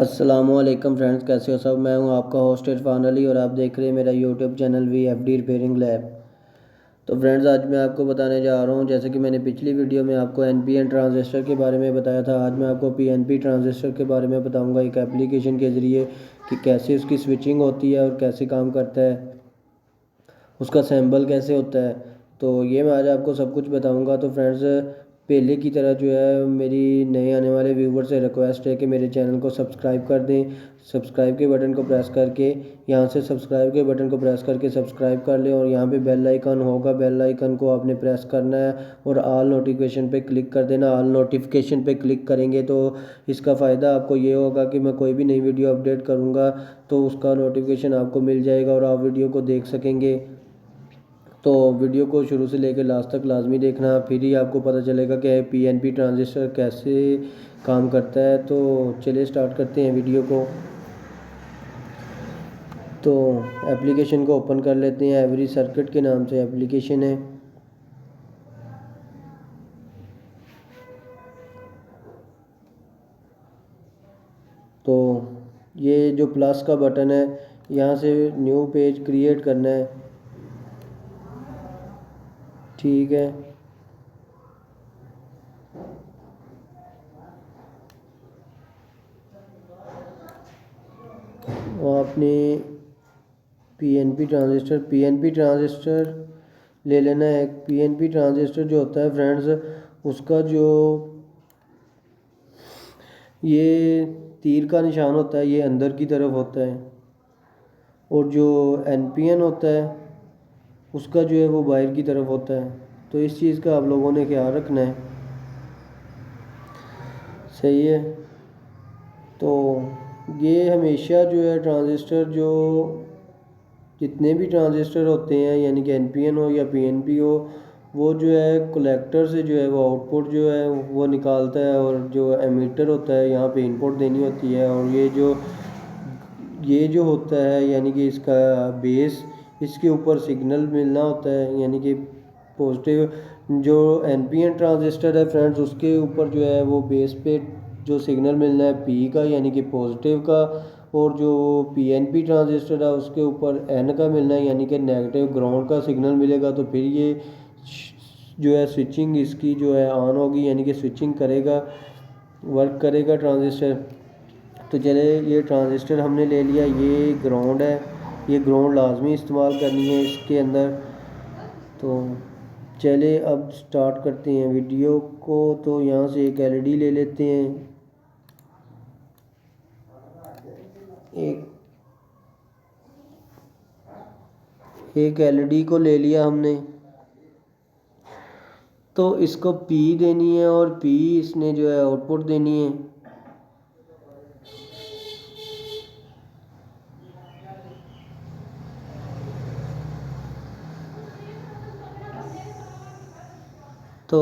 अस्सलामुअलैकुम फ्रेंड्स, कैसे हो सब। मैं हूं आपका होस्ट इरफान अली और आप देख रहे हैं मेरा YouTube channel VFD repairing lab. तो फ्रेंड्स, आज मैं आपको बताने जा रहा हूं, जैसे कि मैंने पिछली वीडियो में आपको NPN ट्रांजिस्टर के बारे में बताया था, आज मैं आपको PNP ट्रांजिस्टर के बारे में बताऊंगा एक एप्लीकेशन के ज़रिए कि कैसे उसकी स्विचिंग होती है और कैसे काम करता है, उसका सैम्बल कैसे होता है। तो ये मैं आज आपको सब कुछ बताऊंगा। तो फ्रेंड्स, पहले की तरह जो है मेरी नए आने वाले व्यूवर से रिक्वेस्ट है कि मेरे चैनल को सब्सक्राइब कर दें। सब्सक्राइब के बटन को प्रेस करके यहाँ से सब्सक्राइब के बटन को प्रेस करके सब्सक्राइब कर लें और यहाँ पे बेल आइकन होगा, बेल आइकन को आपने प्रेस करना है और ऑल नोटिफिकेशन पे क्लिक कर देना। ऑल नोटिफिकेशन पे क्लिक करेंगे तो इसका फ़ायदा आपको ये होगा कि मैं कोई भी नई वीडियो अपडेट करूँगा तो उसका नोटिफिकेशन आपको मिल जाएगा और आप वीडियो को देख सकेंगे। तो वीडियो को शुरू से लेकर लास्ट तक लाजमी देखना, फिर ही आपको पता चलेगा कि PNP ट्रांजिस्टर कैसे काम करता है। तो चलिए स्टार्ट करते हैं वीडियो को। तो एप्लीकेशन को ओपन कर लेते हैं। एवरी सर्किट के नाम से एप्लीकेशन है। तो ये जो प्लस का बटन है, यहाँ से न्यू पेज क्रिएट करना है। ठीक है, और आपने PNP ट्रांजिस्टर ले लेना है। PNP ट्रांजिस्टर जो होता है फ्रेंड्स, उसका जो ये तीर का निशान होता है ये अंदर की तरफ होता है और जो NPN होता है उसका जो है वो बाहर की तरफ होता है। तो इस चीज़ का आप लोगों ने ख्याल रखना है। सही है। तो ये हमेशा जो है ट्रांजिस्टर, जो जितने भी ट्रांजिस्टर होते हैं, यानी कि NPN हो या PNP हो, वो जो है कलेक्टर से जो है वो आउटपुट जो है वो निकालता है और जो एमीटर होता है यहाँ पे इनपुट देनी होती है। और ये जो होता है यानी कि इसका बेस, इसके ऊपर सिग्नल मिलना होता है, यानी कि पॉजिटिव जो NPN ट्रांजिस्टर है फ्रेंड्स, उसके ऊपर जो है वो बेस पे जो सिग्नल मिलना है P का यानी कि पॉजिटिव का, और जो PNP ट्रांजिस्टर है उसके ऊपर N का मिलना है यानी कि नेगेटिव ग्राउंड का सिग्नल मिलेगा। तो फिर ये जो है स्विचिंग इसकी जो है ऑन होगी, यानी कि स्विचिंग करेगा, वर्क करेगा ट्रांजिस्टर। तो चले, ये ट्रांजिस्टर हमने ले लिया, ये ग्राउंड है, ये ग्राउंड लाजमी इस्तेमाल करनी है इसके अंदर। तो चले अब स्टार्ट करते हैं वीडियो को। तो यहाँ से एक LED ले लेते हैं। एक LED को ले लिया हमने। तो इसको P देनी है और P इसने जो है आउटपुट देनी है। तो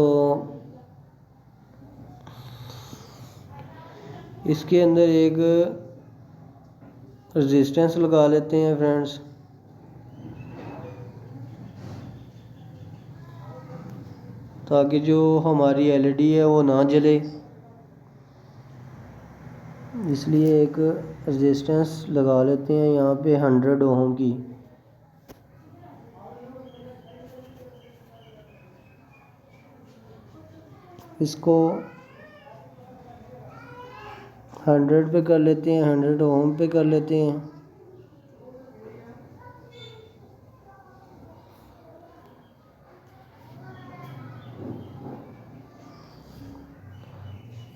इसके अंदर एक रेजिस्टेंस लगा लेते हैं फ्रेंड्स, ताकि जो हमारी LED है वो ना जले, इसलिए एक रेजिस्टेंस लगा लेते हैं यहाँ पे 100 ओम की। इसको 100 पे कर लेते हैं, 100 ओम पे कर लेते हैं।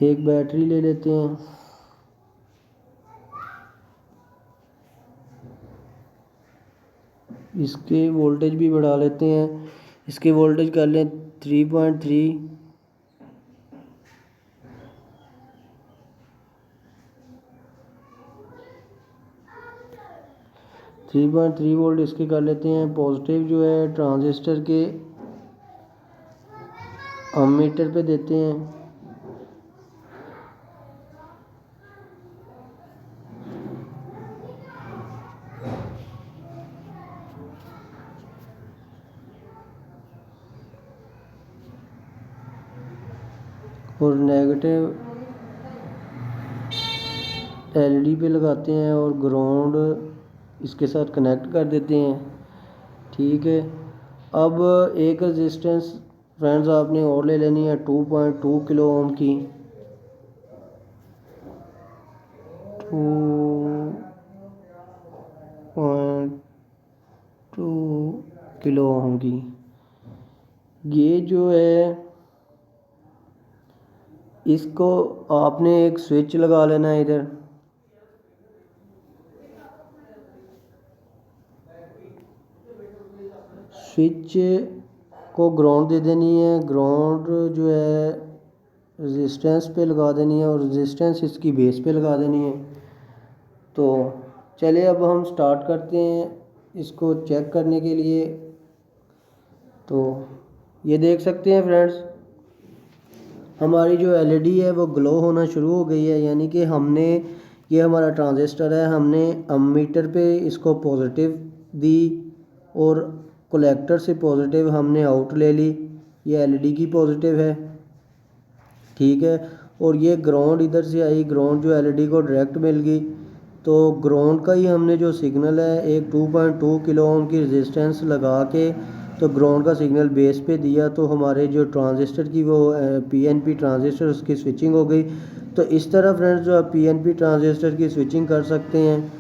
एक बैटरी ले लेते हैं, इसके वोल्टेज भी बढ़ा लेते हैं। इसके वोल्टेज कर लें 3.3। 3.3 वोल्ट इसके कर लेते हैं। पॉजिटिव जो है ट्रांजिस्टर के अमीटर पे देते हैं। और नेगेटिव एलईडी पे लगाते हैं और ग्राउंड इसके साथ कनेक्ट कर देते हैं। ठीक है, अब एक रेजिस्टेंस फ्रेंड्स आपने और ले लेनी है 2.2 किलो ओम की। 2.2 किलो ओम की। ये जो है इसको आपने एक स्विच लगा लेना है इधर। स्विच को ग्राउंड दे देनी है, ग्राउंड जो है रेजिस्टेंस पे लगा देनी है और रेजिस्टेंस इसकी बेस पे लगा देनी है। तो चलिए अब हम स्टार्ट करते हैं इसको चेक करने के लिए। तो ये देख सकते हैं फ्रेंड्स, हमारी जो एलईडी है वो ग्लो होना शुरू हो गई है, यानी कि हमने ये हमारा ट्रांजिस्टर है, हमने अमीटर पे इसको पॉजिटिव दी और कलेक्टर से पॉजिटिव हमने आउट ले ली। ये एलईडी की पॉजिटिव है, ठीक है। और ये ग्राउंड इधर से आई, ग्राउंड जो एलईडी को डायरेक्ट मिल गई। तो ग्राउंड का ही हमने जो सिग्नल है एक 2.2 किलो ओम की रेजिस्टेंस लगा के तो ग्राउंड का सिग्नल बेस पे दिया, तो हमारे जो ट्रांजिस्टर की वो पीएनपी ट्रांजिस्टर उसकी स्विचिंग हो गई। तो इस तरह फ्रेंड्स जो आप पीएनपी ट्रांजिस्टर की स्विचिंग कर सकते हैं।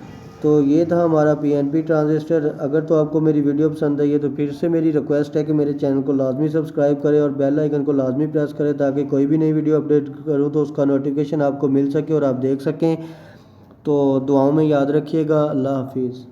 तो ये था हमारा पीएनपी ट्रांजिस्टर। अगर तो आपको मेरी वीडियो पसंद आई है तो फिर से मेरी रिक्वेस्ट है कि मेरे चैनल को लाजमी सब्सक्राइब करें और बेल आइकन को लाजमी प्रेस करें, ताकि कोई भी नई वीडियो अपडेट करूँ तो उसका नोटिफिकेशन आपको मिल सके और आप देख सकें। तो दुआओं में याद रखिएगा। अल्लाह हाफिज़।